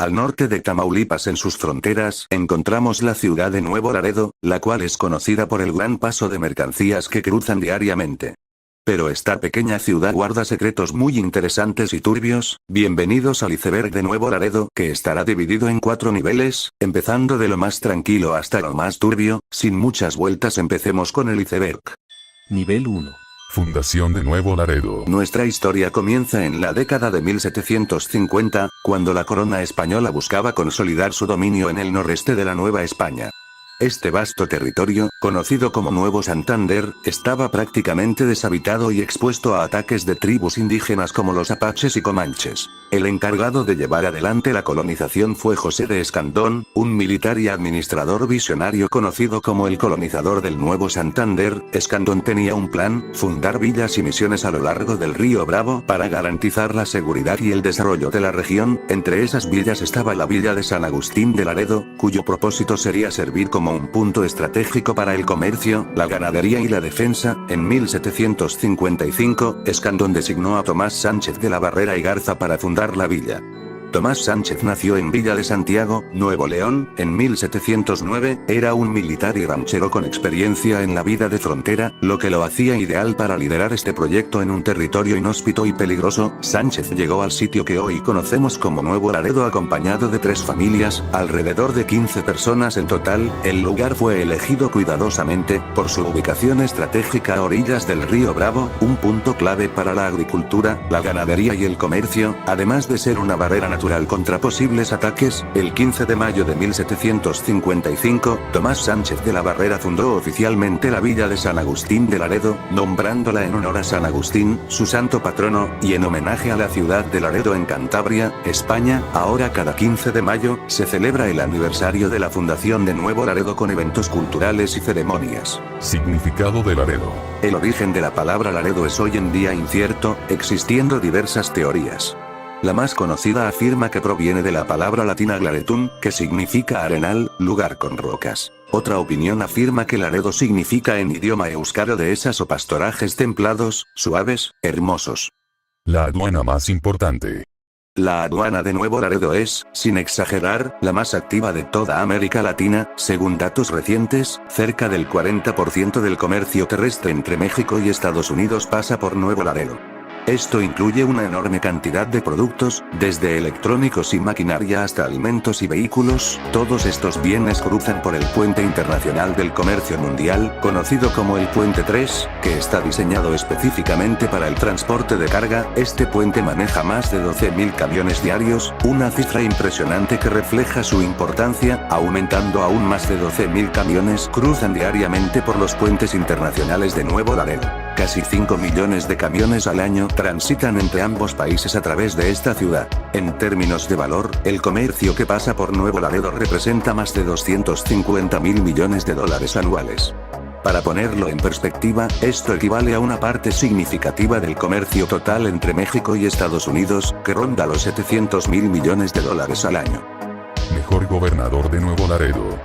Al norte de Tamaulipas en sus fronteras encontramos la ciudad de Nuevo Laredo, la cual es conocida por el gran paso de mercancías que cruzan diariamente. Pero esta pequeña ciudad guarda secretos muy interesantes y turbios. Bienvenidos al iceberg de Nuevo Laredo, que estará dividido en 4 niveles, empezando de lo más tranquilo hasta lo más turbio. Sin muchas vueltas, empecemos con el iceberg. Nivel 1. Fundación de Nuevo Laredo. Nuestra historia comienza en la década de 1750, cuando la corona española buscaba consolidar su dominio en el noreste de la Nueva España. Este vasto territorio, conocido como Nuevo Santander, estaba prácticamente deshabitado y expuesto a ataques de tribus indígenas como los apaches y comanches. El encargado de llevar adelante la colonización fue José de Escandón, un militar y administrador visionario conocido como el colonizador del Nuevo Santander. Escandón tenía un plan: fundar villas y misiones a lo largo del río Bravo para garantizar la seguridad y el desarrollo de la región. Entre esas villas estaba la villa de San Agustín de Laredo, cuyo propósito sería servir como un punto estratégico para el comercio, la ganadería y la defensa. En 1755, Escandón designó a Tomás Sánchez de la Barrera y Garza para fundar la villa. Tomás Sánchez nació en Villa de Santiago, Nuevo León, en 1709, era un militar y ranchero con experiencia en la vida de frontera, lo que lo hacía ideal para liderar este proyecto en un territorio inhóspito y peligroso. Sánchez llegó al sitio que hoy conocemos como Nuevo Laredo acompañado de 3 familias, alrededor de 15 personas en total. El lugar fue elegido cuidadosamente, por su ubicación estratégica a orillas del río Bravo, un punto clave para la agricultura, la ganadería y el comercio, además de ser una barrera natural contra posibles ataques. El 15 de mayo de 1755, Tomás Sánchez de la Barrera fundó oficialmente la villa de San Agustín de Laredo, nombrándola en honor a San Agustín, su santo patrono, y en homenaje a la ciudad de Laredo en Cantabria, España. Ahora cada 15 de mayo, se celebra el aniversario de la fundación de Nuevo Laredo con eventos culturales y ceremonias. Significado de Laredo. El origen de la palabra Laredo es hoy en día incierto, existiendo diversas teorías. La más conocida afirma que proviene de la palabra latina glaretum, que significa arenal, lugar con rocas. Otra opinión afirma que Laredo significa en idioma euskaro dehesas o pastorajes templados, suaves, hermosos. La aduana más importante. La aduana de Nuevo Laredo es, sin exagerar, la más activa de toda América Latina. Según datos recientes, cerca del 40% del comercio terrestre entre México y Estados Unidos pasa por Nuevo Laredo. Esto incluye una enorme cantidad de productos, desde electrónicos y maquinaria hasta alimentos y vehículos. Todos estos bienes cruzan por el Puente Internacional del Comercio Mundial, conocido como el Puente 3, que está diseñado específicamente para el transporte de carga. Este puente maneja más de 12.000 camiones diarios, una cifra impresionante que refleja su importancia. Aumentando aún más de 12.000 camiones cruzan diariamente por los puentes internacionales de Nuevo Laredo. Casi 5 millones de camiones al año transitan entre ambos países a través de esta ciudad. En términos de valor, el comercio que pasa por Nuevo Laredo representa más de 250.000 millones de dólares anuales. Para ponerlo en perspectiva, esto equivale a una parte significativa del comercio total entre México y Estados Unidos, que ronda los 700.000 millones de dólares al año. Mejor gobernador de Nuevo Laredo.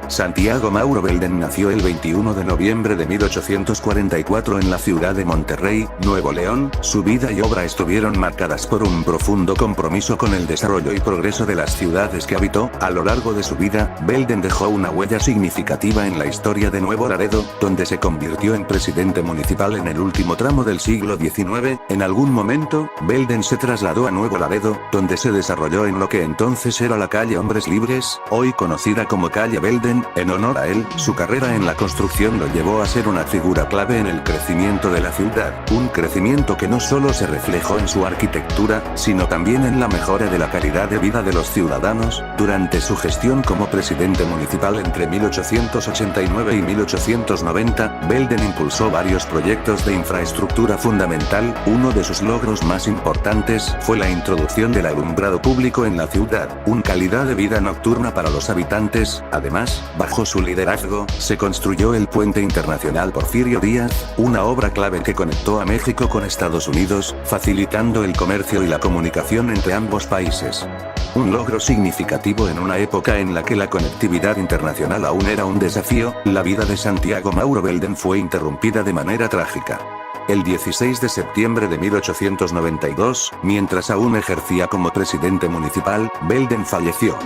Santiago Mauro Belden nació el 21 de noviembre de 1844 en la ciudad de Monterrey, Nuevo León. Su vida y obra estuvieron marcadas por un profundo compromiso con el desarrollo y progreso de las ciudades que habitó. A lo largo de su vida, Belden dejó una huella significativa en la historia de Nuevo Laredo, donde se convirtió en presidente municipal en el último tramo del siglo XIX. En algún momento, Belden se trasladó a Nuevo Laredo, donde se desarrolló en lo que entonces era la calle Hombres Libres, hoy conocida como calle Belden. En honor a él, su carrera en la construcción lo llevó a ser una figura clave en el crecimiento de la ciudad, un crecimiento que no solo se reflejó en su arquitectura, sino también en la mejora de la calidad de vida de los ciudadanos. Durante su gestión como presidente municipal entre 1889 y 1890, Belden impulsó varios proyectos de infraestructura fundamental. Uno de sus logros más importantes fue la introducción del alumbrado público en la ciudad, una calidad de vida nocturna para los habitantes. Además, bajo su liderazgo, se construyó el Puente Internacional Porfirio Díaz, una obra clave que conectó a México con Estados Unidos, facilitando el comercio y la comunicación entre ambos países. Un logro significativo en una época en la que la conectividad internacional aún era un desafío. La vida de Santiago Mauro Belden fue interrumpida de manera trágica. El 16 de septiembre de 1892, mientras aún ejercía como presidente municipal, Belden falleció.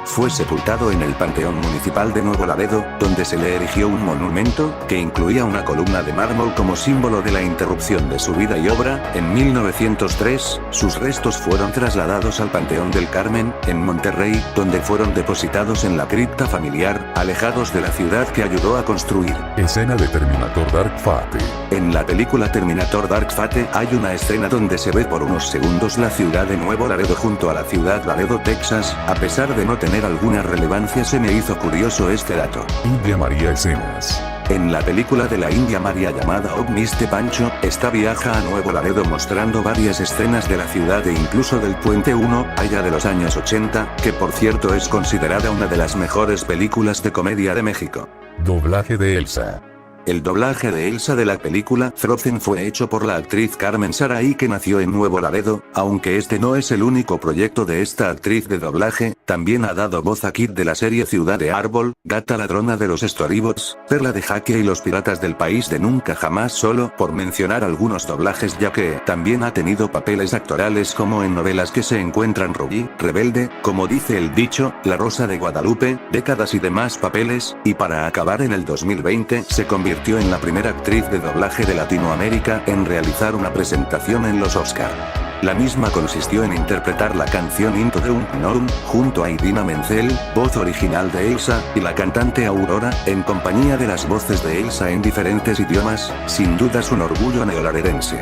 Fue sepultado en el Panteón Municipal de Nuevo Laredo, donde se le erigió un monumento, que incluía una columna de mármol como símbolo de la interrupción de su vida y obra. En 1903, sus restos fueron trasladados al Panteón del Carmen, en Monterrey, donde fueron depositados en la cripta familiar, alejados de la ciudad que ayudó a construir. Escena de Terminator Dark Fate. En la película Terminator Dark Fate hay una escena donde se ve por unos segundos la ciudad de Nuevo Laredo junto a la ciudad Laredo, Texas. A pesar de no tener alguna relevancia, se me hizo curioso este dato. India María Escenas. En la película de la India María llamada Omniste Pancho, esta viaja a Nuevo Laredo mostrando varias escenas de la ciudad e incluso del Puente 1, allá de los años 80, que por cierto es considerada una de las mejores películas de comedia de México. Doblaje de Elsa. El doblaje de Elsa de la película Frozen fue hecho por la actriz Carmen Sarai, que nació en Nuevo Laredo. Aunque este no es el único proyecto de esta actriz de doblaje, también ha dado voz a Kit de la serie Ciudad de Árbol, Gata Ladrona de los Storybots, Perla de Jaque y Los Piratas del País de Nunca Jamás, solo por mencionar algunos doblajes, ya que también ha tenido papeles actorales como en novelas que se encuentran Rubí, Rebelde, Como dice el dicho, La Rosa de Guadalupe, Décadas y demás papeles. Y para acabar, en el 2020 se convirtió en la primera actriz de doblaje de Latinoamérica en realizar una presentación en los Oscar. La misma consistió en interpretar la canción Into the Unknown, junto a Idina Menzel, voz original de Elsa, y la cantante Aurora, en compañía de las voces de Elsa en diferentes idiomas. Sin dudas un orgullo neolaredense.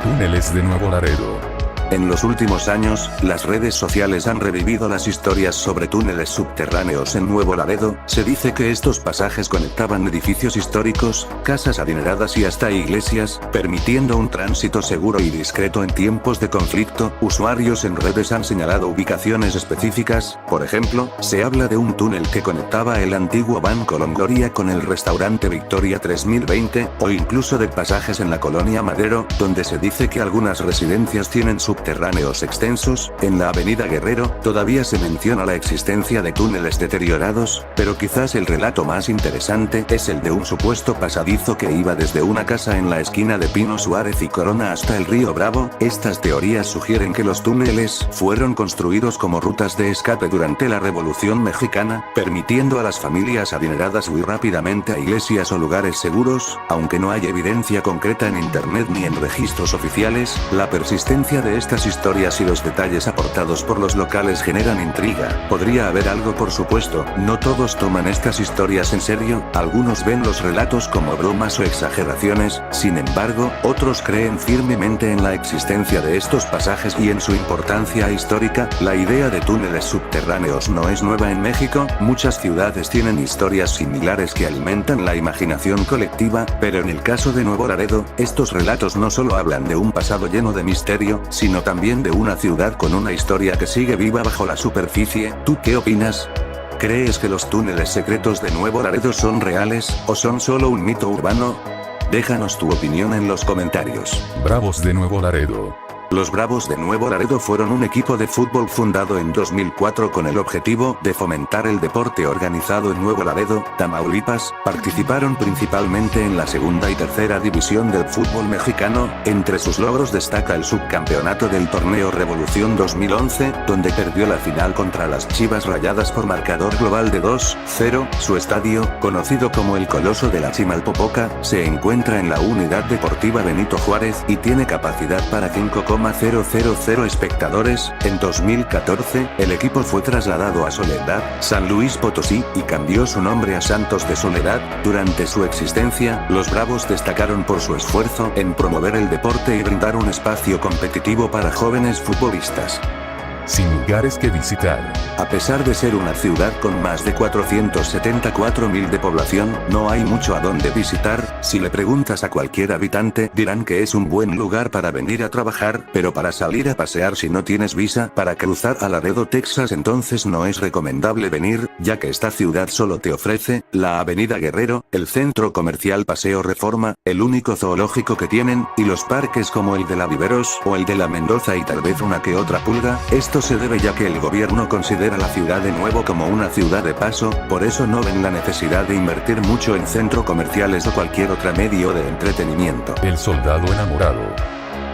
Túneles de Nuevo Laredo. En los últimos años, las redes sociales han revivido las historias sobre túneles subterráneos en Nuevo Laredo. Se dice que estos pasajes conectaban edificios históricos, casas adineradas y hasta iglesias, permitiendo un tránsito seguro y discreto en tiempos de conflicto. Usuarios en redes han señalado ubicaciones específicas. Por ejemplo, se habla de un túnel que conectaba el antiguo Banco Longoria con el restaurante Victoria 3020, o incluso de pasajes en la colonia Madero, donde se dice que algunas residencias tienen subterráneos extensos. En la avenida Guerrero, todavía se menciona la existencia de túneles deteriorados, pero quizás el relato más interesante es el de un supuesto pasadizo que iba desde una casa en la esquina de Pino Suárez y Corona hasta el río Bravo. Estas teorías sugieren que los túneles fueron construidos como rutas de escape durante la Revolución Mexicana, permitiendo a las familias adineradas huir rápidamente a iglesias o lugares seguros. Aunque no hay evidencia concreta en internet ni en registros oficiales, la persistencia de estas historias y los detalles aportados por los locales generan intriga. Podría haber algo, por supuesto. No todos toman estas historias en serio, algunos ven los relatos como bromas o exageraciones. Sin embargo, otros creen firmemente en la existencia de estos pasajes y en su importancia histórica. La idea de túneles subterráneos no es nueva en México. Muchas ciudades tienen historias similares que alimentan la imaginación colectiva, pero en el caso de Nuevo Laredo, estos relatos no solo hablan de un pasado lleno de misterio, sino también de una ciudad con una historia que sigue viva bajo la superficie. ¿Tú qué opinas? ¿Crees que los túneles secretos de Nuevo Laredo son reales, o son solo un mito urbano? Déjanos tu opinión en los comentarios. Bravos de Nuevo Laredo. Los Bravos de Nuevo Laredo fueron un equipo de fútbol fundado en 2004 con el objetivo de fomentar el deporte organizado en Nuevo Laredo, Tamaulipas. Participaron principalmente en la segunda y tercera división del fútbol mexicano. Entre sus logros destaca el subcampeonato del torneo Revolución 2011, donde perdió la final contra las Chivas Rayadas por marcador global de 2-0. Su estadio, conocido como el Coloso de la Chimalpopoca, se encuentra en la Unidad Deportiva Benito Juárez y tiene capacidad para 5,000 espectadores. En 2014, el equipo fue trasladado a Soledad, San Luis Potosí, y cambió su nombre a Santos de Soledad. Durante su existencia, los Bravos destacaron por su esfuerzo en promover el deporte y brindar un espacio competitivo para jóvenes futbolistas. Sin lugares que visitar. A pesar de ser una ciudad con más de 474.000 de población, no hay mucho a donde visitar. Si le preguntas a cualquier habitante, dirán que es un buen lugar para venir a trabajar, pero para salir a pasear si no tienes visa para cruzar a Laredo, Texas, entonces no es recomendable venir, ya que esta ciudad solo te ofrece la avenida Guerrero, el centro comercial Paseo Reforma, el único zoológico que tienen, y los parques como el de la Viveros o el de la Mendoza y tal vez una que otra pulga. Estos Esto se debe ya que el gobierno considera la ciudad de Nuevo como una ciudad de paso, por eso no ven la necesidad de invertir mucho en centros comerciales o cualquier otro medio de entretenimiento. El soldado enamorado.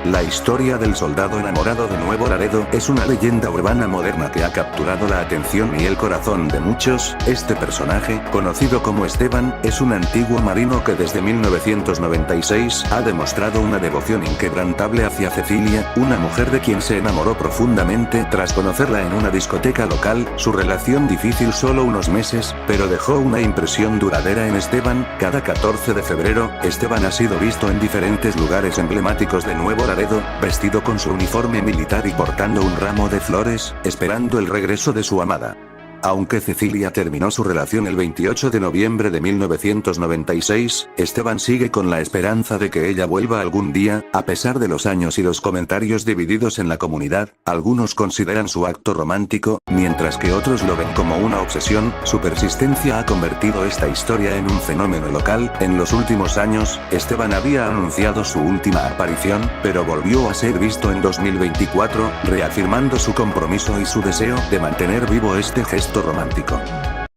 La historia del soldado enamorado de Nuevo Laredo es una leyenda urbana moderna que ha capturado la atención y el corazón de muchos. Este personaje, conocido como Esteban, es un antiguo marino que desde 1996 ha demostrado una devoción inquebrantable hacia Cecilia, una mujer de quien se enamoró profundamente tras conocerla en una discoteca local. Su relación difícil solo unos meses, pero dejó una impresión duradera en Esteban. Cada 14 de febrero, Esteban ha sido visto en diferentes lugares emblemáticos de Nuevo Laredo, vestido con su uniforme militar y portando un ramo de flores, esperando el regreso de su amada. Aunque Cecilia terminó su relación el 28 de noviembre de 1996, Esteban sigue con la esperanza de que ella vuelva algún día. A pesar de los años y los comentarios divididos en la comunidad, algunos consideran su acto romántico, mientras que otros lo ven como una obsesión. Su persistencia ha convertido esta historia en un fenómeno local. En los últimos años, Esteban había anunciado su última aparición, pero volvió a ser visto en 2024, reafirmando su compromiso y su deseo de mantener vivo este gesto romántico.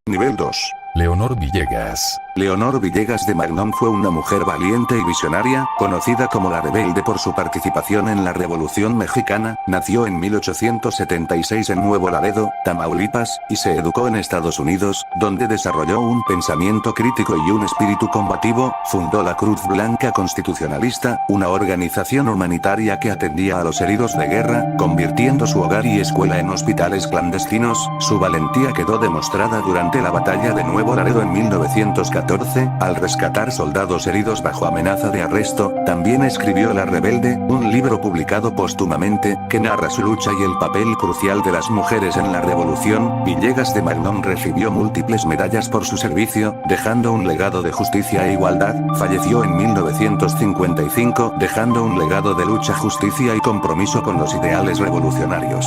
Nivel 2. Leonor Villegas. Leonor Villegas de Magnon fue una mujer valiente y visionaria, conocida como la Rebelde por su participación en la Revolución Mexicana. Nació en 1876 en Nuevo Laredo, Tamaulipas, y se educó en Estados Unidos, donde desarrolló un pensamiento crítico y un espíritu combativo. Fundó la Cruz Blanca Constitucionalista, una organización humanitaria que atendía a los heridos de guerra, convirtiendo su hogar y escuela en hospitales clandestinos. Su valentía quedó demostrada durante la batalla de Nuevo Laredo en 1914, al rescatar soldados heridos bajo amenaza de arresto. También escribió La Rebelde, un libro publicado póstumamente, que narra su lucha y el papel crucial de las mujeres en la revolución. Villegas de Magnon recibió múltiples medallas por su servicio, dejando un legado de justicia e igualdad. Falleció en 1955, dejando un legado de lucha, justicia y compromiso con los ideales revolucionarios.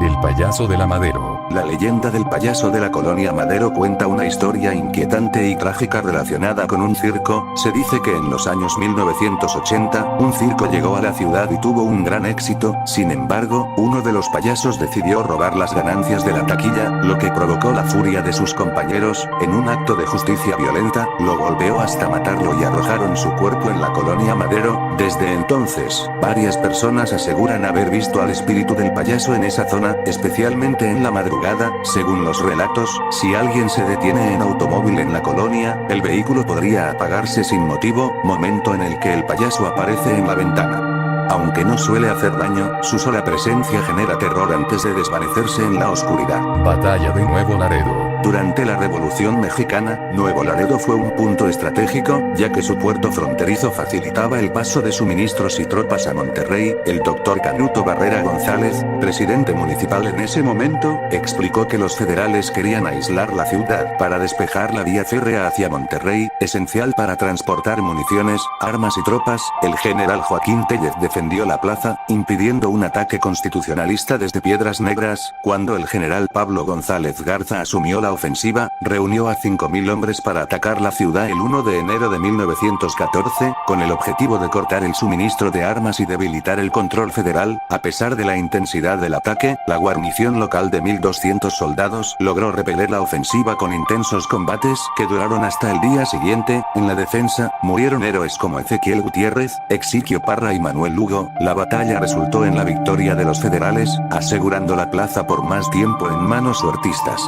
El payaso de la Madero. La leyenda del payaso de la colonia Madero cuenta una historia inquietante y trágica relacionada con un circo. Se dice que en los años 1980, un circo llegó a la ciudad y tuvo un gran éxito. Sin embargo, uno de los payasos decidió robar las ganancias de la taquilla, lo que provocó la furia de sus compañeros. En un acto de justicia violenta, lo golpeó hasta matarlo y arrojaron su cuerpo en la colonia Madero. Desde entonces, varias personas aseguran haber visto al espíritu del payaso en esa zona, especialmente en la madrugada. Según los relatos, si alguien se detiene en automóvil en la colonia, el vehículo podría apagarse sin motivo, momento en el que el payaso aparece en la ventana. Aunque no suele hacer daño, su sola presencia genera terror antes de desvanecerse en la oscuridad. Batalla de Nuevo Laredo. Durante la Revolución Mexicana, Nuevo Laredo fue un punto estratégico, ya que su puerto fronterizo facilitaba el paso de suministros y tropas a Monterrey. El doctor Canuto Barrera González, presidente municipal en ese momento, explicó que los federales querían aislar la ciudad para despejar la vía férrea hacia Monterrey, esencial para transportar municiones, armas y tropas. El general Joaquín Tellez defendió la plaza, impidiendo un ataque constitucionalista desde Piedras Negras. Cuando el general Pablo González Garza asumió la ofensiva, reunió a 5.000 hombres para atacar la ciudad el 1 de enero de 1914, con el objetivo de cortar el suministro de armas y debilitar el control federal. A pesar de la intensidad del ataque, la guarnición local de 1.200 soldados logró repeler la ofensiva con intensos combates que duraron hasta el día siguiente. En la defensa, murieron héroes como Ezequiel Gutiérrez, Exiquio Parra y Manuel Lugo. La batalla resultó en la victoria de los federales, asegurando la plaza por más tiempo en manos huertistas.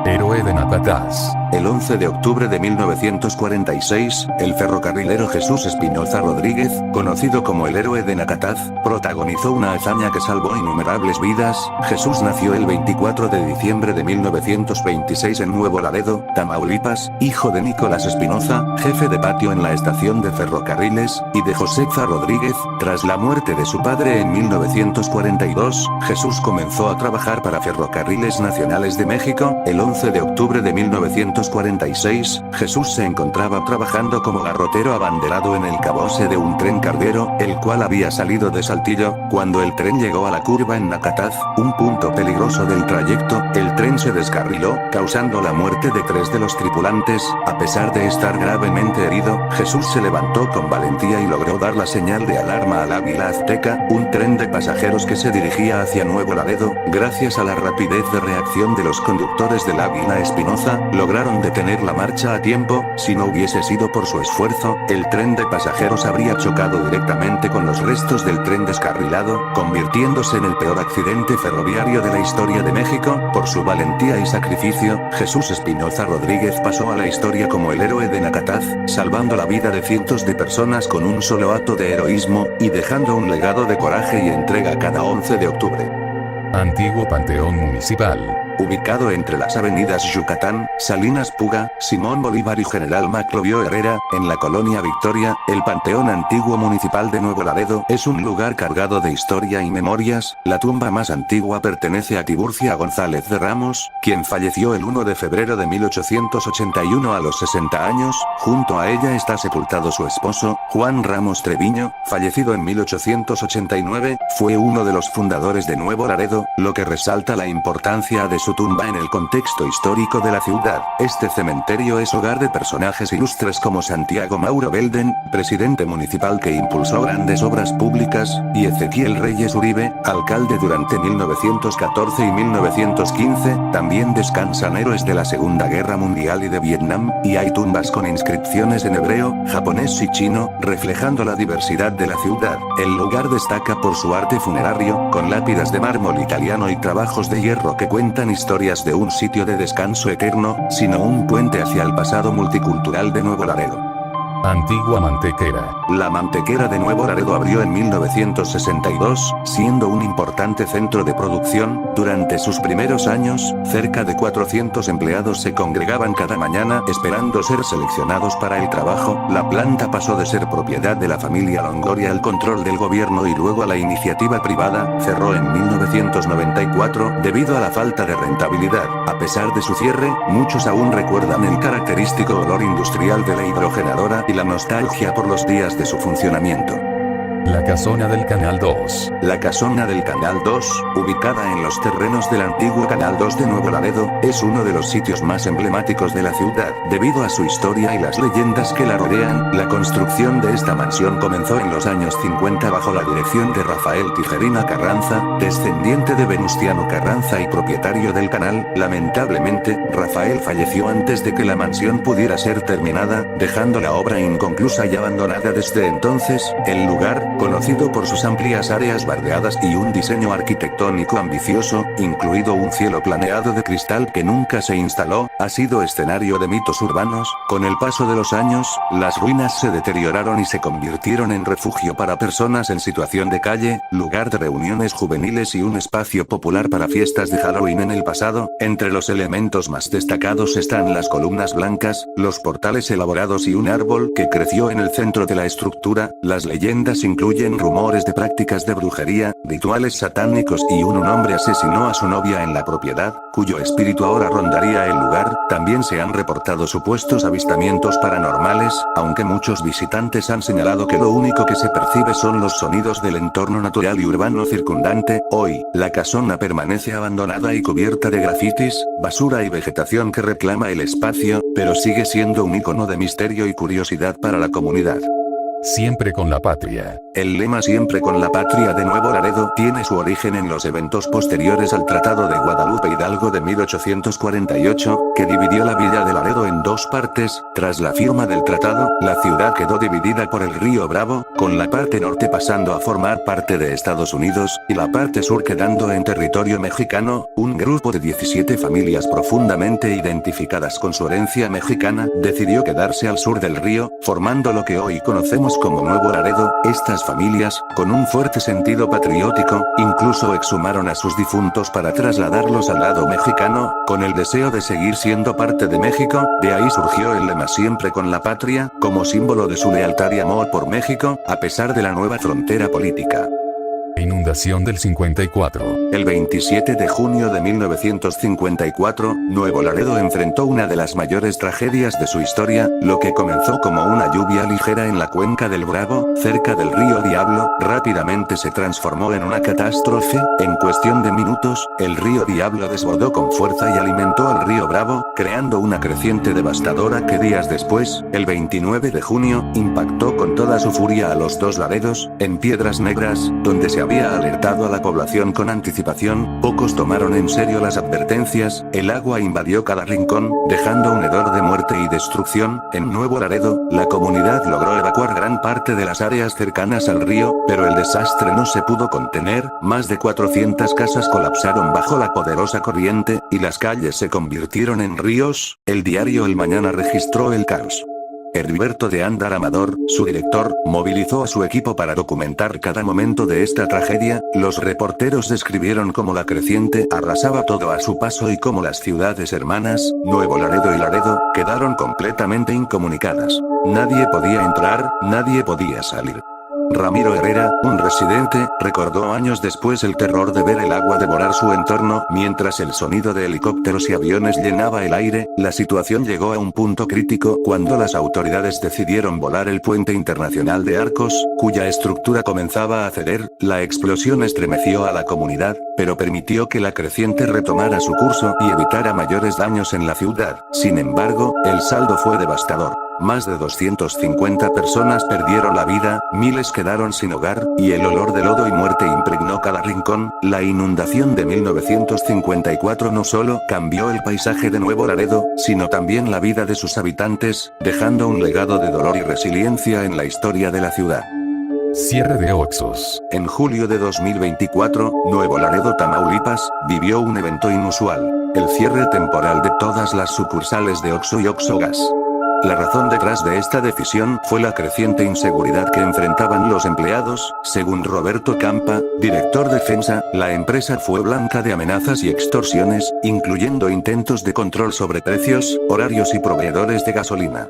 Héroe de Nacatas. El 11 de octubre de 1946, el ferrocarrilero Jesús Espinoza Rodríguez, conocido como el héroe de Nacataz, protagonizó una hazaña que salvó innumerables vidas. Jesús nació el 24 de diciembre de 1926 en Nuevo Laredo, Tamaulipas, hijo de Nicolás Espinoza, jefe de patio en la estación de ferrocarriles, y de Josefa Rodríguez. Tras la muerte de su padre en 1942, Jesús comenzó a trabajar para Ferrocarriles Nacionales de México. El 11 de octubre de 1946, Jesús se encontraba trabajando como garrotero abanderado en el cabose de un tren carguero, el cual había salido de Saltillo. Cuando el tren llegó a la curva en Nacataz, un punto peligroso del trayecto, el tren se descarriló, causando la muerte de 3 de los tripulantes. A pesar de estar gravemente herido, Jesús se levantó con valentía y logró dar la señal de alarma al Águila Azteca, un tren de pasajeros que se dirigía hacia Nuevo Laredo. Gracias a la rapidez de reacción de los conductores del Águila Espinoza, lograron detener la marcha a tiempo. Si no hubiese sido por su esfuerzo, el tren de pasajeros habría chocado directamente con los restos del tren descarrilado, convirtiéndose en el peor accidente ferroviario de la historia de México. Por su valentía y sacrificio, Jesús Espinoza Rodríguez pasó a la historia como el héroe de Nacataz, salvando la vida de cientos de personas con un solo acto de heroísmo, y dejando un legado de coraje y entrega cada 11 de octubre. Antiguo Panteón Municipal. Ubicado entre las avenidas Yucatán, Salinas Puga, Simón Bolívar y General Maclovio Herrera, en la colonia Victoria, el Panteón Antiguo Municipal de Nuevo Laredo es un lugar cargado de historia y memorias. La tumba más antigua pertenece a Tiburcia González de Ramos, quien falleció el 1 de febrero de 1881 a los 60 años. Junto a ella está sepultado su esposo, Juan Ramos Treviño, fallecido en 1889, fue uno de los fundadores de Nuevo Laredo, lo que resalta la importancia de su tumba en el contexto histórico de la ciudad. Este cementerio es hogar de personajes ilustres como Santiago Mauro Belden, presidente municipal que impulsó grandes obras públicas, y Ezequiel Reyes Uribe, alcalde durante 1914 y 1915. También descansan héroes de la Segunda Guerra Mundial y de Vietnam, y hay tumbas con inscripciones en hebreo, japonés y chino, reflejando la diversidad de la ciudad. El lugar destaca por su arte funerario, con lápidas de mármol italiano y trabajos de hierro que cuentan historias de un sitio de descanso eterno, sino un puente hacia el pasado multicultural de Nuevo Laredo. Antigua Mantequera. La Mantequera de Nuevo Laredo abrió en 1962, siendo un importante centro de producción. Durante sus primeros años, cerca de 400 empleados se congregaban cada mañana esperando ser seleccionados para el trabajo. La planta pasó de ser propiedad de la familia Longoria al control del gobierno y luego a la iniciativa privada. Cerró en 1994 debido a la falta de rentabilidad. A pesar de su cierre, muchos aún recuerdan el característico olor industrial de la hidrogenadora y la nostalgia por los días de su funcionamiento. La Casona del Canal 2. La Casona del Canal 2, ubicada en los terrenos del antiguo Canal 2 de Nuevo Laredo, es uno de los sitios más emblemáticos de la ciudad. Debido a su historia y las leyendas que la rodean, la construcción de esta mansión comenzó en los años 50 bajo la dirección de Rafael Tijerina Carranza, descendiente de Venustiano Carranza y propietario del canal. Lamentablemente, Rafael falleció antes de que la mansión pudiera ser terminada, dejando la obra inconclusa y abandonada desde entonces. El lugar, conocido por sus amplias áreas bardeadas y un diseño arquitectónico ambicioso, incluido un cielo planeado de cristal que nunca se instaló, ha sido escenario de mitos urbanos. Con el paso de los años, las ruinas se deterioraron y se convirtieron en refugio para personas en situación de calle, lugar de reuniones juveniles y un espacio popular para fiestas de Halloween en el pasado. Entre los elementos más destacados están las columnas blancas, los portales elaborados y un árbol que creció en el centro de la estructura. Las leyendas incluyen rumores de prácticas de brujería, rituales satánicos y un hombre asesinó a su novia en la propiedad, cuyo espíritu ahora rondaría el lugar. También se han reportado supuestos avistamientos paranormales, aunque muchos visitantes han señalado que lo único que se percibe son los sonidos del entorno natural y urbano circundante. Hoy, la casona permanece abandonada y cubierta de grafitis, basura y vegetación que reclama el espacio, pero sigue siendo un icono de misterio y curiosidad para la comunidad. Siempre con la patria. El lema Siempre con la patria de Nuevo Laredo tiene su origen en los eventos posteriores al Tratado de Guadalupe Hidalgo de 1848, que dividió la villa de Laredo en dos partes. Tras la firma del tratado, la ciudad quedó dividida por el río Bravo, con la parte norte pasando a formar parte de Estados Unidos, y la parte sur quedando en territorio mexicano. Un grupo de 17 familias profundamente identificadas con su herencia mexicana, decidió quedarse al sur del río, formando lo que hoy conocemos como Nuevo Laredo. Estas familias, con un fuerte sentido patriótico, incluso exhumaron a sus difuntos para trasladarlos al lado mexicano, con el deseo de seguir siendo parte de México. De ahí surgió el lema Siempre con la patria, como símbolo de su lealtad y amor por México, a pesar de la nueva frontera política. inundación del 54. El 27 de junio de 1954, Nuevo Laredo enfrentó una de las mayores tragedias de su historia, lo que comenzó como una lluvia ligera en la cuenca del Bravo, cerca del río Diablo, rápidamente se transformó en una catástrofe. En cuestión de minutos, el río Diablo desbordó con fuerza y alimentó al río Bravo, creando una creciente devastadora que días después, el 29 de junio, impactó con toda su furia a los dos Laredos, en Piedras Negras, donde se había alertado a la población con anticipación. Pocos tomaron en serio las advertencias, el agua invadió cada rincón, dejando un hedor de muerte y destrucción. En Nuevo Laredo, la comunidad logró evacuar gran parte de las áreas cercanas al río, pero el desastre no se pudo contener, más de 400 casas colapsaron bajo la poderosa corriente, y las calles se convirtieron en ríos. El diario El Mañana registró el caos. Heriberto de Andar Amador, su director, movilizó a su equipo para documentar cada momento de esta tragedia. Los reporteros describieron cómo la creciente arrasaba todo a su paso y cómo las ciudades hermanas, Nuevo Laredo y Laredo, quedaron completamente incomunicadas. Nadie podía entrar, nadie podía salir. Ramiro Herrera, un residente, recordó años después el terror de ver el agua devorar su entorno, mientras el sonido de helicópteros y aviones llenaba el aire. La situación llegó a un punto crítico cuando las autoridades decidieron volar el puente internacional de Arcos, cuya estructura comenzaba a ceder. La explosión estremeció a la comunidad, pero permitió que la creciente retomara su curso y evitara mayores daños en la ciudad. Sin embargo, el saldo fue devastador. Más de 250 personas perdieron la vida, miles quedaron sin hogar, y el olor de lodo y muerte impregnó cada rincón. La inundación de 1954 no solo cambió el paisaje de Nuevo Laredo, sino también la vida de sus habitantes, dejando un legado de dolor y resiliencia en la historia de la ciudad. Cierre de Oxxos. En julio de 2024, Nuevo Laredo, Tamaulipas, vivió un evento inusual: el cierre temporal de todas las sucursales de Oxxo y Oxxo Gas. La razón detrás de esta decisión fue la creciente inseguridad que enfrentaban los empleados. Según Roberto Campa, director de FEMSA, la empresa fue blanca de amenazas y extorsiones, incluyendo intentos de control sobre precios, horarios y proveedores de gasolina.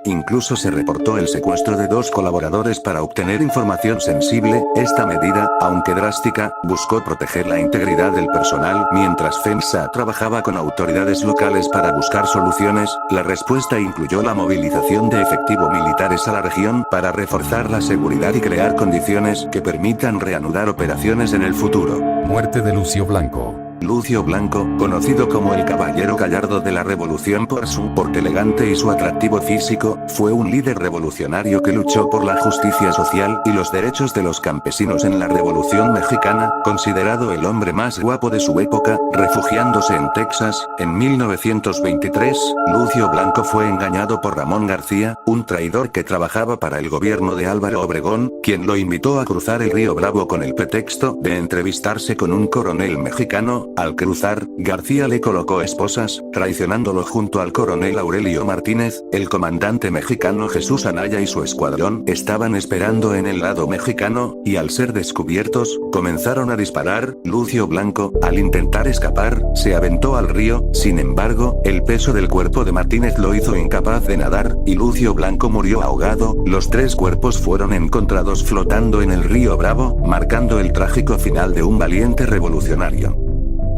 Incluso se reportó el secuestro de 2 colaboradores para obtener información sensible. Esta medida, aunque drástica, buscó proteger la integridad del personal. Mientras FEMSA trabajaba con autoridades locales para buscar soluciones, la respuesta incluyó la movilización de efectivos militares a la región para reforzar la seguridad y crear condiciones que permitan reanudar operaciones en el futuro. Muerte de Lucio Blanco. Lucio Blanco, conocido como el Caballero Gallardo de la Revolución por su porte elegante y su atractivo físico, fue un líder revolucionario que luchó por la justicia social y los derechos de los campesinos en la Revolución Mexicana, considerado el hombre más guapo de su época, refugiándose en Texas. En 1923, Lucio Blanco fue engañado por Ramón García, un traidor que trabajaba para el gobierno de Álvaro Obregón, quien lo invitó a cruzar el río Bravo con el pretexto de entrevistarse con un coronel mexicano. Al cruzar, García le colocó esposas, traicionándolo junto al coronel Aurelio Martínez. El comandante mexicano Jesús Anaya y su escuadrón estaban esperando en el lado mexicano, y al ser descubiertos, comenzaron a disparar. Lucio Blanco, al intentar escapar, se aventó al río. Sin embargo, el peso del cuerpo de Martínez lo hizo incapaz de nadar, y Lucio Blanco murió ahogado. Los 3 cuerpos fueron encontrados flotando en el río Bravo, marcando el trágico final de un valiente revolucionario.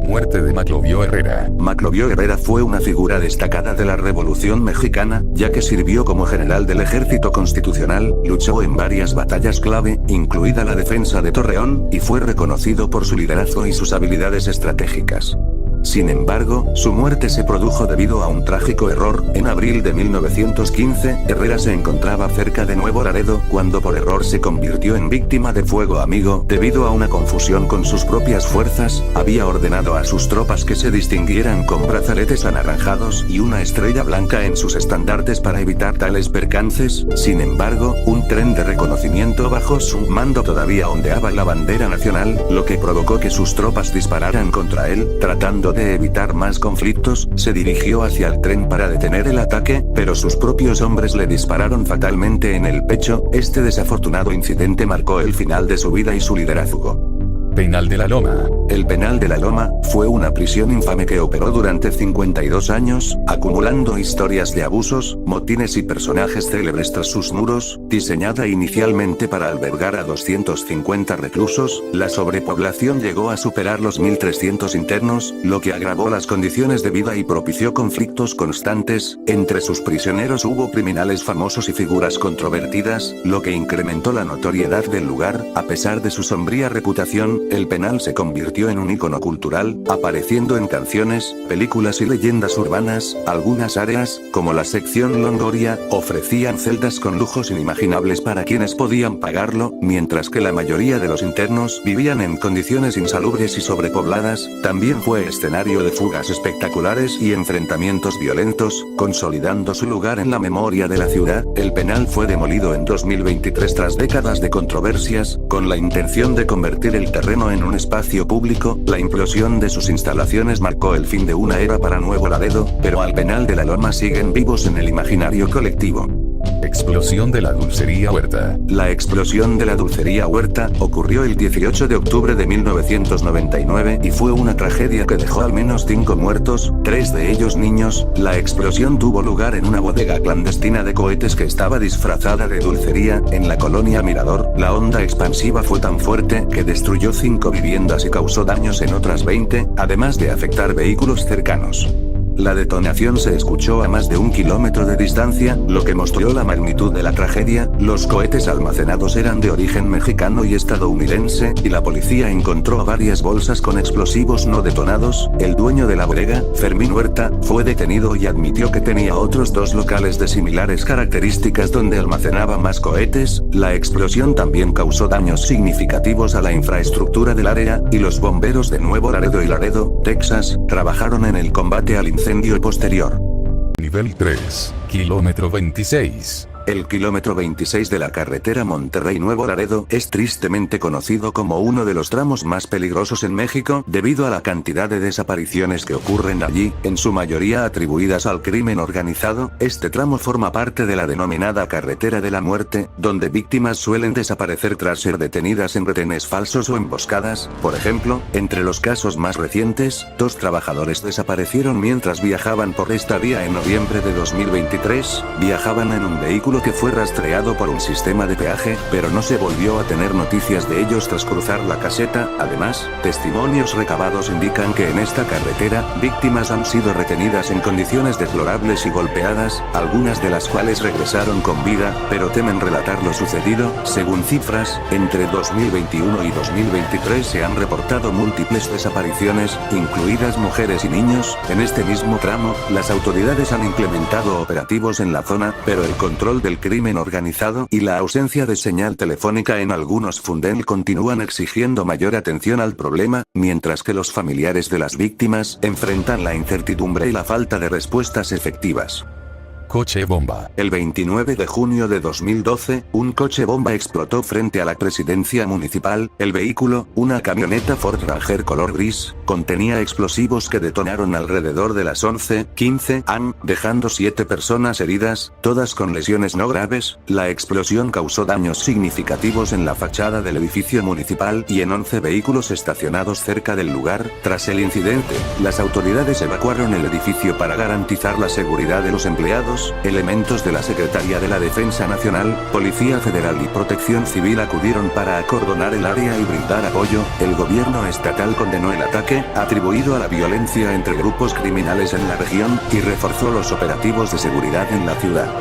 Muerte de Maclovio Herrera. Maclovio Herrera fue una figura destacada de la Revolución Mexicana, ya que sirvió como general del Ejército Constitucional, luchó en varias batallas clave, incluida la defensa de Torreón, y fue reconocido por su liderazgo y sus habilidades estratégicas. Sin embargo, su muerte se produjo debido a un trágico error. En abril de 1915, Herrera se encontraba cerca de Nuevo Laredo, cuando por error se convirtió en víctima de fuego amigo. Debido a una confusión con sus propias fuerzas, había ordenado a sus tropas que se distinguieran con brazaletes anaranjados y una estrella blanca en sus estandartes para evitar tales percances. Sin embargo, un tren de reconocimiento bajo su mando todavía ondeaba la bandera nacional, lo que provocó que sus tropas dispararan contra él. Tratando de evitar más conflictos, se dirigió hacia el tren para detener el ataque, pero sus propios hombres le dispararon fatalmente en el pecho. Este desafortunado incidente marcó el final de su vida y su liderazgo. Penal de la Loma. El Penal de la Loma fue una prisión infame que operó durante 52 años, acumulando historias de abusos, motines y personajes célebres tras sus muros. Diseñada inicialmente para albergar a 250 reclusos, la sobrepoblación llegó a superar los 1.300 internos, lo que agravó las condiciones de vida y propició conflictos constantes. Entre sus prisioneros hubo criminales famosos y figuras controvertidas, lo que incrementó la notoriedad del lugar. A pesar de su sombría reputación, el penal se convirtió en un ícono cultural, apareciendo en canciones, películas y leyendas urbanas. Algunas áreas, como la sección Longoria, ofrecían celdas con lujos inimaginables para quienes podían pagarlo, mientras que la mayoría de los internos vivían en condiciones insalubres y sobrepobladas. También fue escenario de fugas espectaculares y enfrentamientos violentos, consolidando su lugar en la memoria de la ciudad. El penal fue demolido en 2023 tras décadas de controversias, con la intención de convertir el terreno en un espacio público. La implosión de sus instalaciones marcó el fin de una era para Nuevo Laredo, pero al Penal de la Loma siguen vivos en el imaginario colectivo. Explosión de la Dulcería Huerta. La explosión de la Dulcería Huerta ocurrió el 18 de octubre de 1999 y fue una tragedia que dejó al menos 5 muertos, 3 de ellos niños. La explosión tuvo lugar en una bodega clandestina de cohetes que estaba disfrazada de dulcería, en la colonia Mirador. La onda expansiva fue tan fuerte que destruyó 5 viviendas y causó daños en otras 20, además de afectar vehículos cercanos. La detonación se escuchó a más de 1 kilómetro de distancia, lo que mostró la magnitud de la tragedia. Los cohetes almacenados eran de origen mexicano y estadounidense, y la policía encontró varias bolsas con explosivos no detonados. El dueño de la bodega, Fermín Huerta, fue detenido y admitió que tenía otros 2 locales de similares características donde almacenaba más cohetes. La explosión también causó daños significativos a la infraestructura del área, y los bomberos de Nuevo Laredo y Laredo, Texas, trabajaron en el combate al incendio posterior. Nivel 3, kilómetro 26. El kilómetro 26 de la carretera Monterrey-Nuevo Laredo es tristemente conocido como uno de los tramos más peligrosos en México, debido a la cantidad de desapariciones que ocurren allí, en su mayoría atribuidas al crimen organizado. Este tramo forma parte de la denominada carretera de la muerte, donde víctimas suelen desaparecer tras ser detenidas en retenes falsos o emboscadas. Por ejemplo, entre los casos más recientes, 2 trabajadores desaparecieron mientras viajaban por esta vía en noviembre de 2023. Viajaban en un vehículo que fue rastreado por un sistema de peaje, pero no se volvió a tener noticias de ellos tras cruzar la caseta. Además, testimonios recabados indican que en esta carretera, víctimas han sido retenidas en condiciones deplorables y golpeadas, algunas de las cuales regresaron con vida, pero temen relatar lo sucedido. Según cifras, entre 2021 y 2023 se han reportado múltiples desapariciones, incluidas mujeres y niños. En este mismo tramo, las autoridades han implementado operativos en la zona, pero el control del crimen organizado y la ausencia de señal telefónica en algunos fundel continúan exigiendo mayor atención al problema, mientras que los familiares de las víctimas enfrentan la incertidumbre y la falta de respuestas efectivas. Coche bomba. El 29 de junio de 2012, un coche bomba explotó frente a la presidencia municipal. El vehículo, una camioneta Ford Ranger color gris, contenía explosivos que detonaron alrededor de las 11:15 am, dejando 7 personas heridas, todas con lesiones no graves. La explosión causó daños significativos en la fachada del edificio municipal y en 11 vehículos estacionados cerca del lugar. Tras el incidente, las autoridades evacuaron el edificio para garantizar la seguridad de los empleados. Elementos de la Secretaría de la Defensa Nacional, Policía Federal y Protección Civil acudieron para acordonar el área y brindar apoyo. El gobierno estatal condenó el ataque, atribuido a la violencia entre grupos criminales en la región, y reforzó los operativos de seguridad en la ciudad.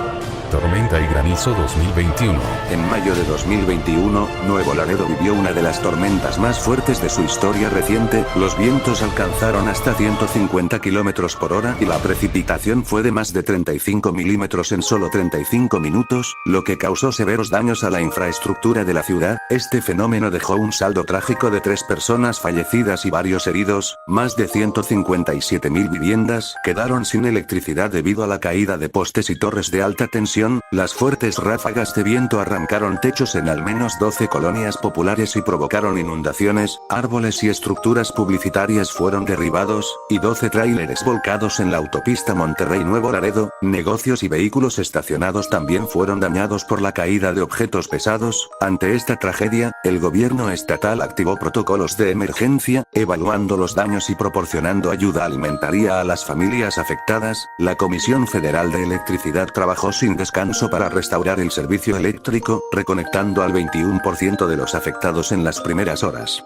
Tormenta y granizo 2021. En mayo de 2021, Nuevo Laredo vivió una de las tormentas más fuertes de su historia reciente. Los vientos alcanzaron hasta 150 km por hora y la precipitación fue de más de 35 milímetros en solo 35 minutos, lo que causó severos daños a la infraestructura de la ciudad. Este fenómeno dejó un saldo trágico de 3 personas fallecidas y varios heridos. Más de 157.000 viviendas quedaron sin electricidad debido a la caída de postes y torres de alta tensión ocasión, las fuertes ráfagas de viento arrancaron techos en al menos 12 colonias populares y provocaron inundaciones, árboles y estructuras publicitarias fueron derribados, y 12 tráileres volcados en la autopista Monterrey-Nuevo Laredo, negocios y vehículos estacionados también fueron dañados por la caída de objetos pesados. Ante esta tragedia, el gobierno estatal activó protocolos de emergencia, evaluando los daños y proporcionando ayuda alimentaria a las familias afectadas. La Comisión Federal de Electricidad trabajó sin descanso para restaurar el servicio eléctrico, reconectando al 21% de los afectados en las primeras horas.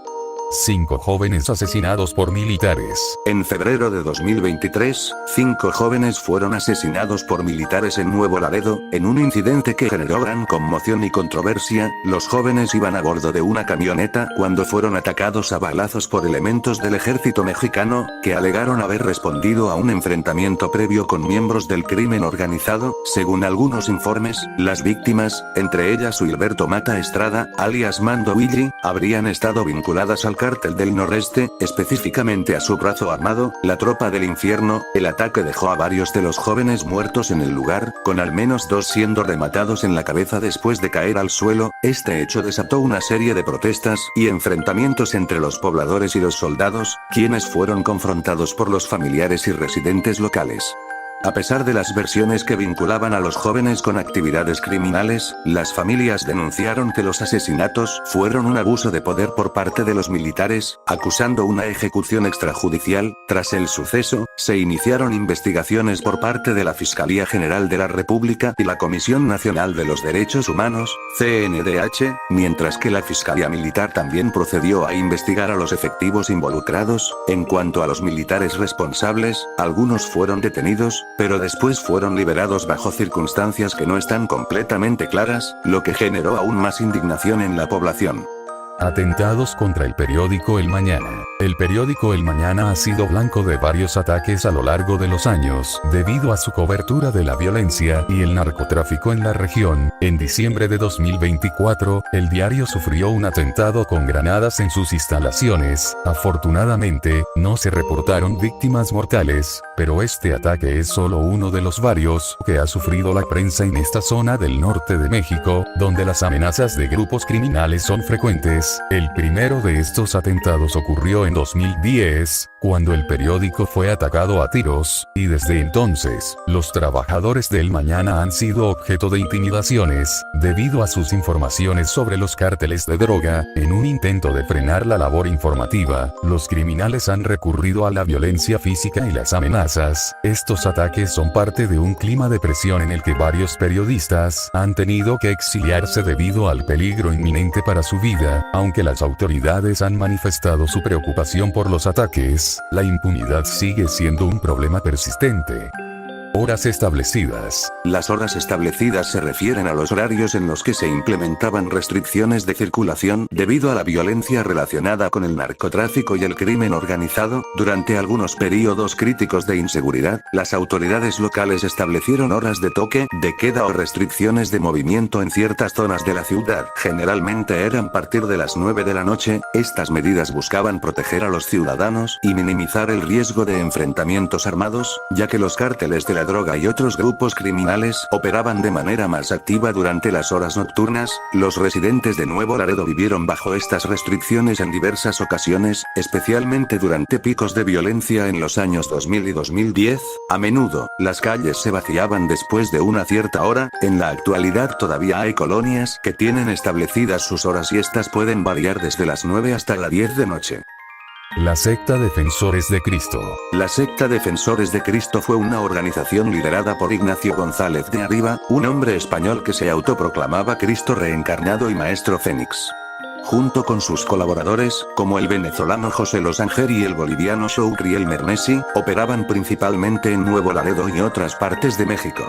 5 jóvenes asesinados por militares. En febrero de 2023, 5 jóvenes fueron asesinados por militares en Nuevo Laredo, en un incidente que generó gran conmoción y controversia. Los jóvenes iban a bordo de una camioneta cuando fueron atacados a balazos por elementos del ejército mexicano, que alegaron haber respondido a un enfrentamiento previo con miembros del crimen organizado. Según algunos informes, las víctimas, entre ellas Wilberto Mata Estrada, alias Mando Willy, habrían estado vinculadas al Cártel del Noreste, específicamente a su brazo armado, la Tropa del Infierno. El ataque dejó a varios de los jóvenes muertos en el lugar, con al menos 2 siendo rematados en la cabeza después de caer al suelo. Este hecho desató una serie de protestas y enfrentamientos entre los pobladores y los soldados, quienes fueron confrontados por los familiares y residentes locales. A pesar de las versiones que vinculaban a los jóvenes con actividades criminales, las familias denunciaron que los asesinatos fueron un abuso de poder por parte de los militares, acusando una ejecución extrajudicial. Tras el suceso, se iniciaron investigaciones por parte de la Fiscalía General de la República y la Comisión Nacional de los Derechos Humanos, CNDH, mientras que la Fiscalía Militar también procedió a investigar a los efectivos involucrados. En cuanto a los militares responsables, algunos fueron detenidos, pero después fueron liberados bajo circunstancias que no están completamente claras, lo que generó aún más indignación en la población. Atentados contra el periódico El Mañana. El periódico El Mañana ha sido blanco de varios ataques a lo largo de los años, debido a su cobertura de la violencia y el narcotráfico en la región. En diciembre de 2024, el diario sufrió un atentado con granadas en sus instalaciones. Afortunadamente, no se reportaron víctimas mortales, pero este ataque es solo uno de los varios que ha sufrido la prensa en esta zona del norte de México, donde las amenazas de grupos criminales son frecuentes. El primero de estos atentados ocurrió en 2010, cuando el periódico fue atacado a tiros, y desde entonces, los trabajadores del Mañana han sido objeto de intimidaciones, debido a sus informaciones sobre los cárteles de droga. En un intento de frenar la labor informativa, los criminales han recurrido a la violencia física y las amenazas. Estos ataques son parte de un clima de presión en el que varios periodistas han tenido que exiliarse debido al peligro inminente para su vida. Aunque las autoridades han manifestado su preocupación por los ataques, la impunidad sigue siendo un problema persistente. Horas establecidas. Las horas establecidas se refieren a los horarios en los que se implementaban restricciones de circulación debido a la violencia relacionada con el narcotráfico y el crimen organizado. Durante algunos períodos críticos de inseguridad, las autoridades locales establecieron horas de toque de queda o restricciones de movimiento en ciertas zonas de la ciudad. Generalmente eran a partir de las 9 de la noche. Estas medidas buscaban proteger a los ciudadanos y minimizar el riesgo de enfrentamientos armados, ya que los cárteles de la droga y otros grupos criminales operaban de manera más activa durante las horas nocturnas. Los residentes de Nuevo Laredo vivieron bajo estas restricciones en diversas ocasiones, especialmente durante picos de violencia en los años 2000 y 2010. A menudo, las calles se vaciaban después de una cierta hora. En la actualidad todavía hay colonias que tienen establecidas sus horas y estas pueden variar desde las 9 hasta las 10 de noche. La secta Defensores de Cristo. La secta Defensores de Cristo fue una organización liderada por Ignacio González de Arriba, un hombre español que se autoproclamaba Cristo reencarnado y Maestro Fénix. Junto con sus colaboradores, como el venezolano José Losanger y el boliviano Shoucriel Mernesi, operaban principalmente en Nuevo Laredo y otras partes de México.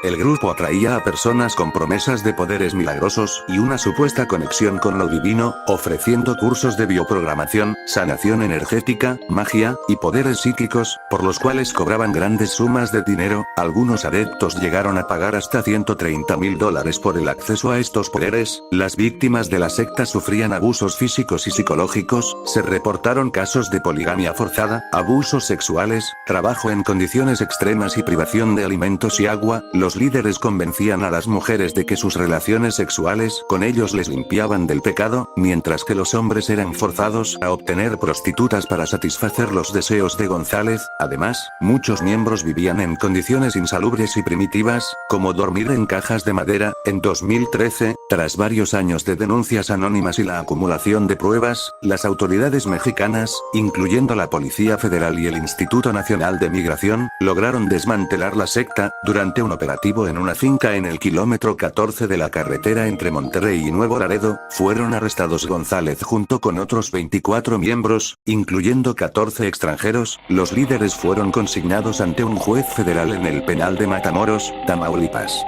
El grupo atraía a personas con promesas de poderes milagrosos y una supuesta conexión con lo divino, ofreciendo cursos de bioprogramación, sanación energética, magia y poderes psíquicos, por los cuales cobraban grandes sumas de dinero. Algunos adeptos llegaron a pagar hasta $130,000 por el acceso a estos poderes. Las víctimas de la secta sufrían abusos físicos y psicológicos, se reportaron casos de poligamia forzada, abusos sexuales, trabajo en condiciones extremas y privación de alimentos y agua. Los Los líderes convencían a las mujeres de que sus relaciones sexuales con ellos les limpiaban del pecado, mientras que los hombres eran forzados a obtener prostitutas para satisfacer los deseos de González. Además, muchos miembros vivían en condiciones insalubres y primitivas, como dormir en cajas de madera. En 2013, tras varios años de denuncias anónimas y la acumulación de pruebas, las autoridades mexicanas, incluyendo la Policía Federal y el Instituto Nacional de Migración, lograron desmantelar la secta. Durante un operativo en una finca en el kilómetro 14 de la carretera entre Monterrey y Nuevo Laredo, fueron arrestados González junto con otros 24 miembros, incluyendo 14 extranjeros. Los líderes fueron consignados ante un juez federal en el penal de Matamoros, Tamaulipas.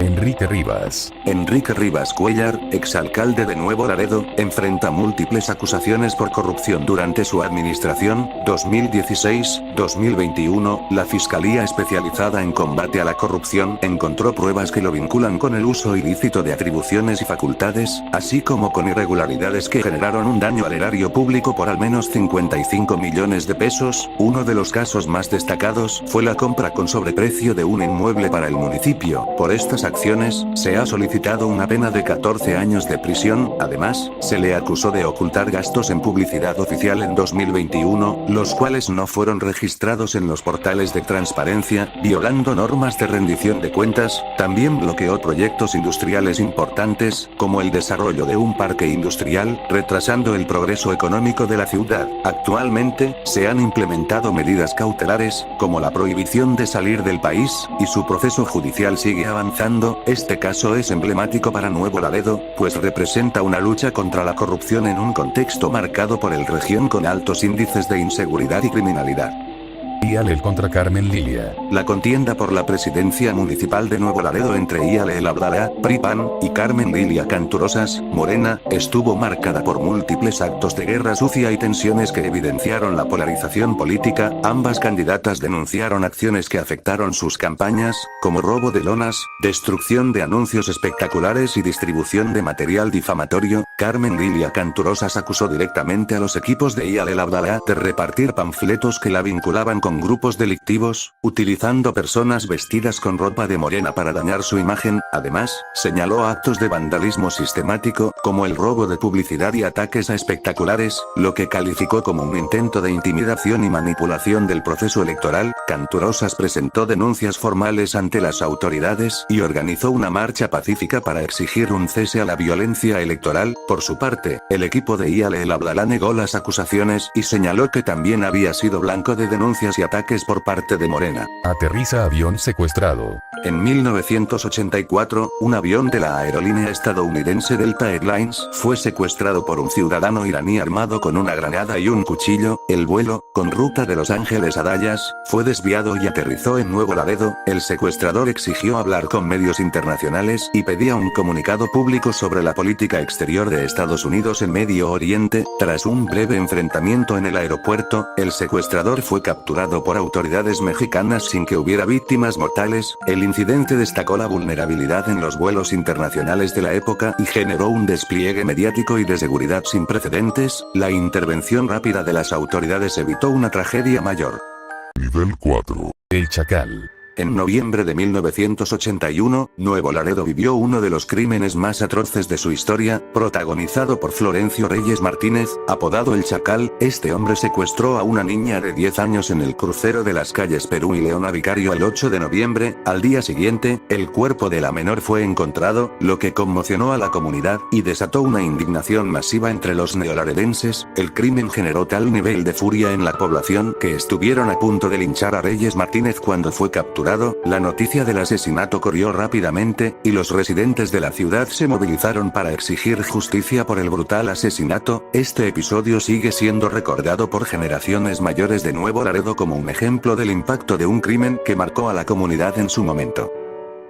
Enrique Rivas. Enrique Rivas Cuellar, exalcalde de Nuevo Laredo, enfrenta múltiples acusaciones por corrupción durante su administración. 2016-2021, la Fiscalía Especializada en Combate a la Corrupción encontró pruebas que lo vinculan con el uso ilícito de atribuciones y facultades, así como con irregularidades que generaron un daño al erario público por al menos 55 millones de pesos. Uno de los casos más destacados fue la compra con sobreprecio de un inmueble para el municipio. Por estas acciones, se ha solicitado una pena de 14 años de prisión. Además, se le acusó de ocultar gastos en publicidad oficial en 2021, los cuales no fueron registrados en los portales de transparencia, violando normas de rendición de cuentas. También bloqueó proyectos industriales importantes, como el desarrollo de un parque industrial, retrasando el progreso económico de la ciudad. Actualmente, se han implementado medidas cautelares, como la prohibición de salir del país, y su proceso judicial sigue avanzando. Este caso es emblemático para Nuevo Laredo, pues representa una lucha contra la corrupción en un contexto marcado por el región con altos índices de inseguridad y criminalidad. IAL contra Carmen Lilia. La contienda por la presidencia municipal de Nuevo Laredo entre IAL El Abdalá, PRI-PAN, y Carmen Lilia Canturosas, Morena, estuvo marcada por múltiples actos de guerra sucia y tensiones que evidenciaron la polarización política. Ambas candidatas denunciaron acciones que afectaron sus campañas, como robo de lonas, destrucción de anuncios espectaculares y distribución de material difamatorio. Carmen Lilia Canturosas acusó directamente a los equipos de IAL El Abdalá de repartir panfletos que la vinculaban con grupos delictivos, utilizando personas vestidas con ropa de Morena para dañar su imagen. Además, señaló actos de vandalismo sistemático, como el robo de publicidad y ataques a espectaculares, lo que calificó como un intento de intimidación y manipulación del proceso electoral. Canturosas presentó denuncias formales ante las autoridades y organizó una marcha pacífica para exigir un cese a la violencia electoral. Por su parte, el equipo de IAL El Abdalá negó las acusaciones y señaló que también había sido blanco de denuncias y ataques por parte de Morena. Aterriza avión secuestrado. En 1984, un avión de la aerolínea estadounidense Delta Airlines fue secuestrado por un ciudadano iraní armado con una granada y un cuchillo. El vuelo, con ruta de Los Ángeles a Dallas, fue desviado y aterrizó en Nuevo Laredo. El secuestrador exigió hablar con medios internacionales y pedía un comunicado público sobre la política exterior de Estados Unidos en Medio Oriente. Tras un breve enfrentamiento en el aeropuerto, el secuestrador fue capturado por autoridades mexicanas sin que hubiera víctimas mortales. El incidente destacó la vulnerabilidad en los vuelos internacionales de la época y generó un despliegue mediático y de seguridad sin precedentes. La intervención rápida de las autoridades evitó una tragedia mayor. Nivel 4. El Chacal. En noviembre de 1981, Nuevo Laredo vivió uno de los crímenes más atroces de su historia, protagonizado por Florencio Reyes Martínez, apodado El Chacal. Este hombre secuestró a una niña de 10 años en el crucero de las calles Perú y Leona Vicario el 8 de noviembre. Al día siguiente, el cuerpo de la menor fue encontrado, lo que conmocionó a la comunidad y desató una indignación masiva entre los neolaredenses. El crimen generó tal nivel de furia en la población que estuvieron a punto de linchar a Reyes Martínez cuando fue capturado. La noticia del asesinato corrió rápidamente, y los residentes de la ciudad se movilizaron para exigir justicia por el brutal asesinato. Este episodio sigue siendo recordado por generaciones mayores de Nuevo Laredo como un ejemplo del impacto de un crimen que marcó a la comunidad en su momento.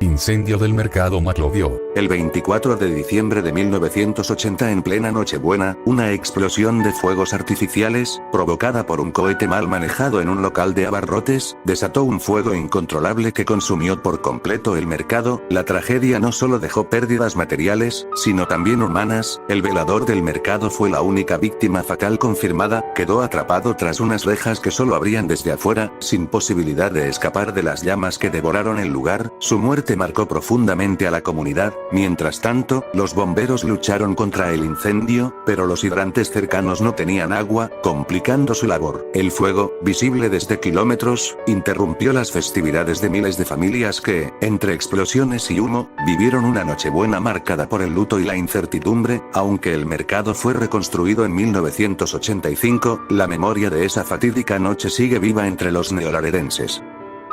Incendio del mercado Maclovio. El 24 de diciembre de 1980 en plena Nochebuena, una explosión de fuegos artificiales, provocada por un cohete mal manejado en un local de abarrotes, desató un fuego incontrolable que consumió por completo el mercado. La tragedia no solo dejó pérdidas materiales, sino también humanas. El velador del mercado fue la única víctima fatal confirmada, quedó atrapado tras unas rejas que solo abrían desde afuera, sin posibilidad de escapar de las llamas que devoraron el lugar. Su muerte marcó profundamente a la comunidad. Mientras tanto, los bomberos lucharon contra el incendio, pero los hidrantes cercanos no tenían agua, complicando su labor. El fuego, visible desde kilómetros, interrumpió las festividades de miles de familias que, entre explosiones y humo, vivieron una Nochebuena marcada por el luto y la incertidumbre. Aunque el mercado fue reconstruido en 1985, la memoria de esa fatídica noche sigue viva entre los neolaredenses.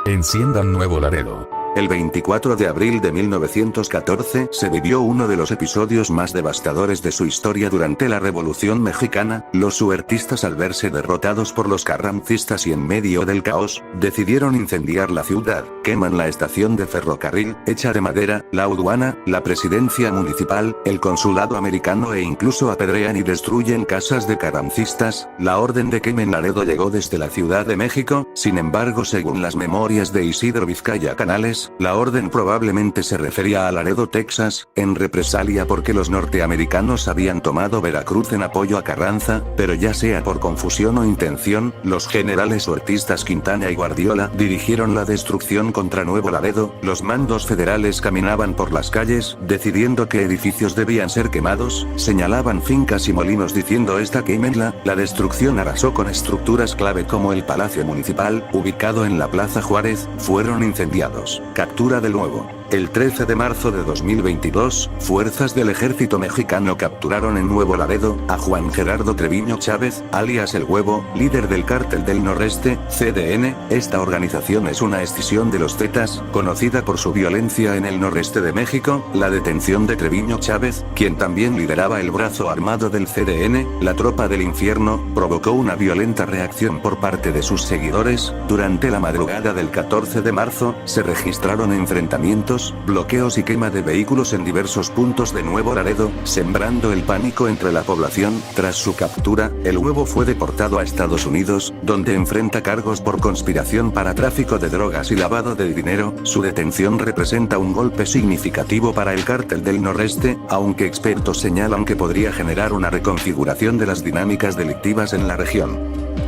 Enciendan Nuevo Laredo. El 24 de abril de 1914 se vivió uno de los episodios más devastadores de su historia durante la Revolución Mexicana. Los huertistas, al verse derrotados por los carrancistas y en medio del caos, decidieron incendiar la ciudad. Queman la estación de ferrocarril, hecha de madera, la aduana, la presidencia municipal, el consulado americano e incluso apedrean y destruyen casas de carrancistas. La orden de quemen Laredo llegó desde la Ciudad de México. Sin embargo, según las memorias de Isidro Vizcaya Canales, la orden probablemente se refería a Laredo, Texas, en represalia porque los norteamericanos habían tomado Veracruz en apoyo a Carranza, pero ya sea por confusión o intención, los generales huertistas Quintana y Guardiola dirigieron la destrucción contra Nuevo Laredo. Los mandos federales caminaban por las calles, decidiendo qué edificios debían ser quemados, señalaban fincas y molinos diciendo esta quémenla. La destrucción arrasó con estructuras clave como el Palacio Municipal, ubicado en la Plaza Juárez, fueron incendiados. Captura del Nuevo. El 13 de marzo de 2022, fuerzas del ejército mexicano capturaron en Nuevo Laredo a Juan Gerardo Treviño Chávez, alias El Huevo, líder del Cártel del Noreste, CDN. Esta organización es una escisión de los Zetas, conocida por su violencia en el noreste de México. La detención de Treviño Chávez, quien también lideraba el brazo armado del CDN, la Tropa del Infierno, provocó una violenta reacción por parte de sus seguidores. Durante la madrugada del 14 de marzo, se registraron enfrentamientos, bloqueos y quema de vehículos en diversos puntos de Nuevo Laredo, sembrando el pánico entre la población. Tras su captura, El Huevo fue deportado a Estados Unidos, donde enfrenta cargos por conspiración para tráfico de drogas y lavado de dinero. Su detención representa un golpe significativo para el Cártel del Noreste, aunque expertos señalan que podría generar una reconfiguración de las dinámicas delictivas en la región.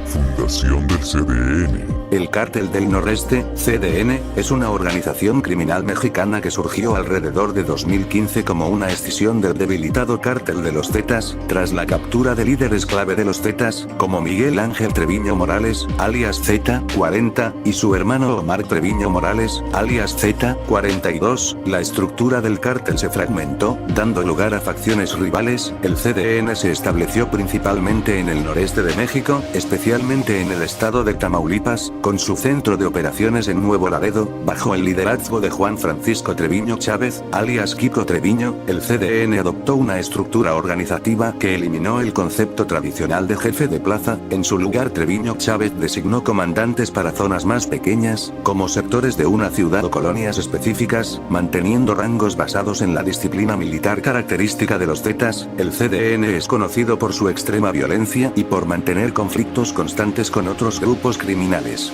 Fundación del CDN. El Cártel del Noreste, CDN, es una organización criminal mexicana que surgió alrededor de 2015 como una escisión del debilitado Cártel de los Zetas, tras la captura de líderes clave de los Zetas, como Miguel Ángel Treviño Morales, alias Z40, y su hermano Omar Treviño Morales, alias Z42. La estructura del cártel se fragmentó, dando lugar a facciones rivales. El CDN se estableció principalmente en el noreste de México, especialmente en el estado de Tamaulipas, con su centro de operaciones en Nuevo Laredo. Bajo el liderazgo de Juan Francisco Treviño Chávez, alias Kiko Treviño, el CDN adoptó una estructura organizativa que eliminó el concepto tradicional de jefe de plaza. En su lugar, Treviño Chávez designó comandantes para zonas más pequeñas, como sectores de una ciudad o colonias específicas, manteniendo rangos basados en la disciplina militar característica de los Zetas. El CDN es conocido por su extrema violencia y por mantener conflictos constantes con otros grupos criminales.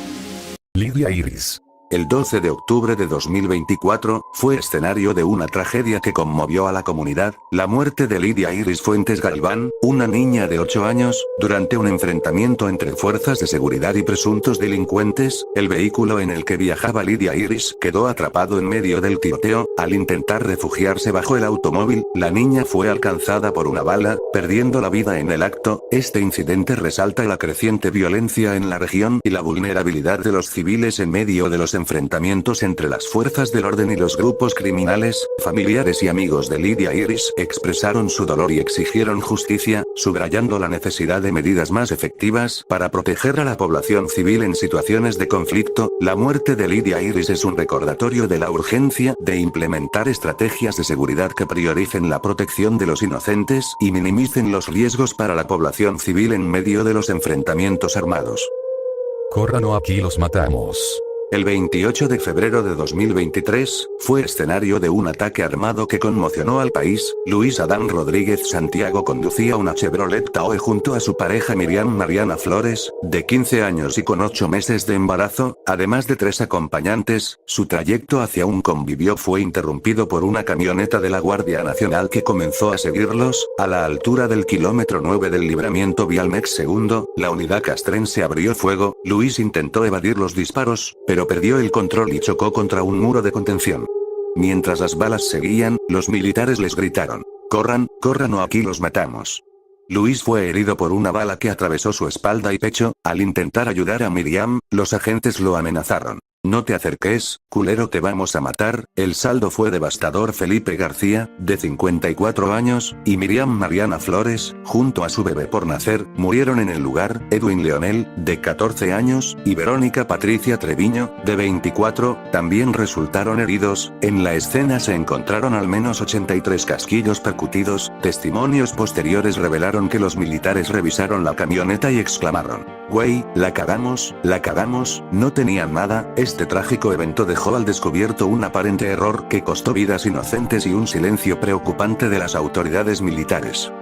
Lidia Iris. El 12 de octubre de 2024, fue escenario de una tragedia que conmovió a la comunidad, la muerte de Lidia Iris Fuentes Galván, una niña de 8 años, durante un enfrentamiento entre fuerzas de seguridad y presuntos delincuentes. El vehículo en el que viajaba Lidia Iris quedó atrapado en medio del tiroteo. Al intentar refugiarse bajo el automóvil, la niña fue alcanzada por una bala, perdiendo la vida en el acto. Este incidente resalta la creciente violencia en la región y la vulnerabilidad de los civiles en medio de los enfrentamientos entre las fuerzas del orden y los grupos criminales. Familiares y amigos de Lidia Iris expresaron su dolor y exigieron justicia, subrayando la necesidad de medidas más efectivas para proteger a la población civil en situaciones de conflicto. La muerte de Lidia Iris es un recordatorio de la urgencia de implementar estrategias de seguridad que prioricen la protección de los inocentes y minimicen los riesgos para la población civil en medio de los enfrentamientos armados. Corran o aquí los matamos. El 28 de febrero de 2023, fue escenario de un ataque armado que conmocionó al país. Luis Adán Rodríguez Santiago conducía una Chevrolet Tahoe junto a su pareja Miriam Mariana Flores, de 15 años y con 8 meses de embarazo, además de 3 acompañantes. Su trayecto hacia un convivio fue interrumpido por una camioneta de la Guardia Nacional que comenzó a seguirlos. A la altura del kilómetro 9 del libramiento vial Mex II, la unidad castrense abrió fuego. Luis intentó evadir los disparos, pero perdió el control y chocó contra un muro de contención. Mientras las balas seguían, los militares les gritaron: "Corran, corran o aquí los matamos". Luis fue herido por una bala que atravesó su espalda y pecho. Al intentar ayudar a Miriam, los agentes lo amenazaron: "No te acerques, culero, te vamos a matar". El saldo fue devastador. Felipe García, de 54 años, y Miriam Mariana Flores, junto a su bebé por nacer, murieron en el lugar. Edwin Leonel, de 14 años, y Verónica Patricia Treviño, de 24, también resultaron heridos. En la escena se encontraron al menos 83 casquillos percutidos. Testimonios posteriores revelaron que los militares revisaron la camioneta y exclamaron: "Güey, la cagamos, no tenían nada". Este trágico evento dejó al descubierto un aparente error que costó vidas inocentes y un silencio preocupante de las autoridades militares.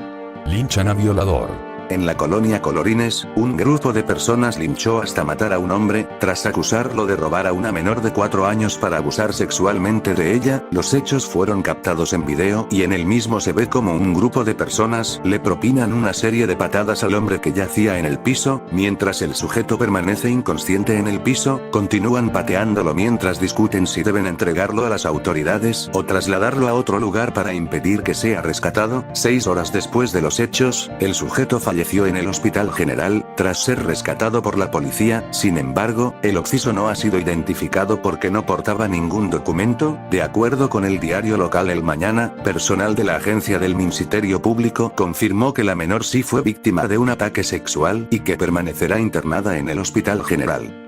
Linchan a violador. En la colonia Colorines, un grupo de personas linchó hasta matar a un hombre, tras acusarlo de robar a una menor de 4 años para abusar sexualmente de ella. Los hechos fueron captados en video y en el mismo se ve como un grupo de personas le propinan una serie de patadas al hombre que yacía en el piso. Mientras el sujeto permanece inconsciente en el piso, continúan pateándolo mientras discuten si deben entregarlo a las autoridades o trasladarlo a otro lugar para impedir que sea rescatado. 6 horas después de los hechos, el sujeto falleció en el Hospital General, tras ser rescatado por la policía. Sin embargo, el occiso no ha sido identificado porque no portaba ningún documento. De acuerdo con el diario local El Mañana, personal de la agencia del Ministerio Público confirmó que la menor sí fue víctima de un ataque sexual y que permanecerá internada en el Hospital General.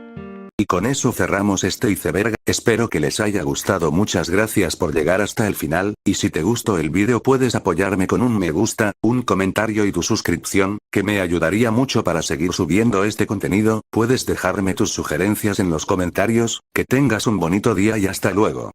Y con eso cerramos este iceberg. Espero que les haya gustado. Muchas gracias por llegar hasta el final, y si te gustó el vídeo puedes apoyarme con un me gusta, un comentario y tu suscripción, que me ayudaría mucho para seguir subiendo este contenido. Puedes dejarme tus sugerencias en los comentarios. Que tengas un bonito día y hasta luego.